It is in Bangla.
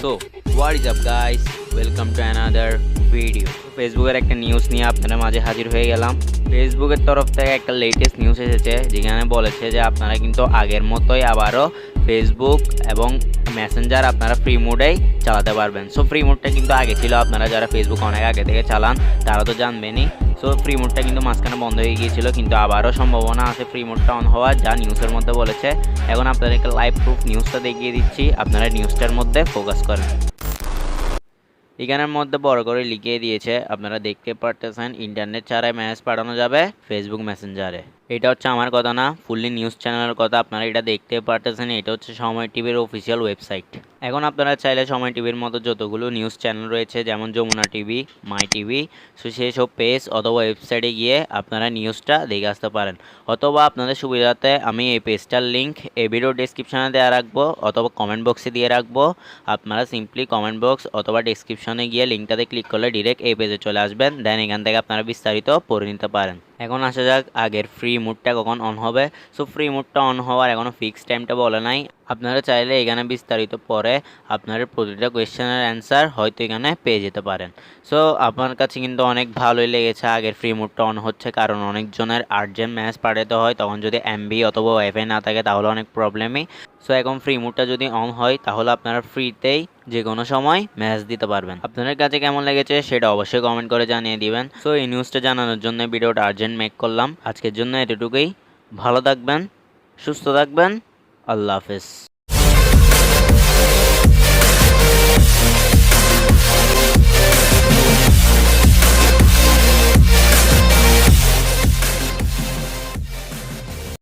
So what is up guys, welcome to another video. ফেসবুকের একটা নিউজ নিয়ে আপনাদের মাঝে হাজির হয়ে গেলাম। ফেসবুকের তরফ থেকে একটা লেটেস্ট নিউজ এসেছে, যেখানে বলেছে যে আপনারা কিন্তু আগের মতোই আবারও ফেসবুক এবং মেসেঞ্জার আপনারা ফ্রি মোডেই চালাতে পারবেন। সো ফ্রি মোডটা কিন্তু আগে ছিল, আপনারা যারা ফেসবুক অনেক আগে থেকে চালান তারা তো জানবেনই। সো ফ্রি মোডটা কিন্তু মাঝখানে বন্ধ হয়ে গিয়েছিল, কিন্তু আবারও সম্ভাবনা আছে ফ্রি মোডটা অন হওয়ার, যা নিউজের মধ্যে বলেছে। এখন আপনাদেরকে লাইভ প্রুফ নিউজটা দেখিয়ে দিচ্ছি, আপনারা নিউজটার মধ্যে ফোকাস করেন। এখানের মধ্যে বড় করে লিখিয়ে দিয়েছে, আপনারা দেখতে পারতেছেন ইন্টারনেট ছাড়াই মেসেজ পাঠানো যাবে ফেসবুক মেসেঞ্জারে। এটা হচ্ছে আমার কথা না, ফুললি নিউজ চ্যানেলের কথা। আপনারা এটা দেখতে পারতেছেন, এটা হচ্ছে সময় টিভির অফিসিয়াল ওয়েবসাইট। এখন আপনারা চাইলে সময় টিভির মতো যতগুলো নিউজ চ্যানেল রয়েছে, যেমন যমুনা টিভি, মাই টিভি, সো সেই সব পেজ অথবা ওয়েবসাইটে গিয়ে আপনারা নিউজটা দেখে আসতে পারেন। অথবা আপনাদের সুবিধাতে আমি এই পেজটার লিঙ্ক এই ভিডিও ডেসক্রিপশানে দেওয়া রাখবো অথবা কমেন্ট বক্সে দিয়ে রাখবো। আপনারা সিম্পলি কমেন্ট বক্স অথবা ডেসক্রিপশনে গিয়ে লিঙ্কটাতে ক্লিক করলে ডিরেক্ট এই পেজে চলে আসবেন, দেন এখান থেকে আপনারা বিস্তারিত পড়ে নিতে পারেন। এখন আসা যাক আগের ফ্রি মোডটা কখন অন হবে। সো ফ্রি মোডটা অন হওয়ার এখনও ফিক্সড টাইমটা বলে নাই। আপনারা চাইলে এখানে বিস্তারিত পরে আপনার প্রতিটা কোয়েশ্চেনের অ্যান্সার হয়তো এখানে পেয়ে যেতে পারেন। সো আপনার কাছে কিন্তু অনেক ভালোই লেগেছে আগের ফ্রি মোডটা অন হচ্ছে, কারণ অনেকজনের আর্জেন্ট মেসেজ পাঠাতে হয়, তখন যদি এমবি অথবা ওয়াইফাই না থাকে তাহলে অনেক প্রবলেমই। সো এখন ফ্রি মোডটা যদি অন হয় তাহলে আপনারা ফ্রিতেই যে কোনো সময় মেসেজ দিতে পারবেন। আপনাদের কাছে কেমন লেগেছে সেটা অবশ্যই কমেন্ট করে জানিয়ে দিবেন। সো এই নিউজটা জানানোর জন্য ভিডিওটা আর্জেন্ট মেক করলাম। আজকের জন্য এতটুকুই। ভালো থাকবেন, সুস্থ থাকবেন, আল্লাহ হাফেজ।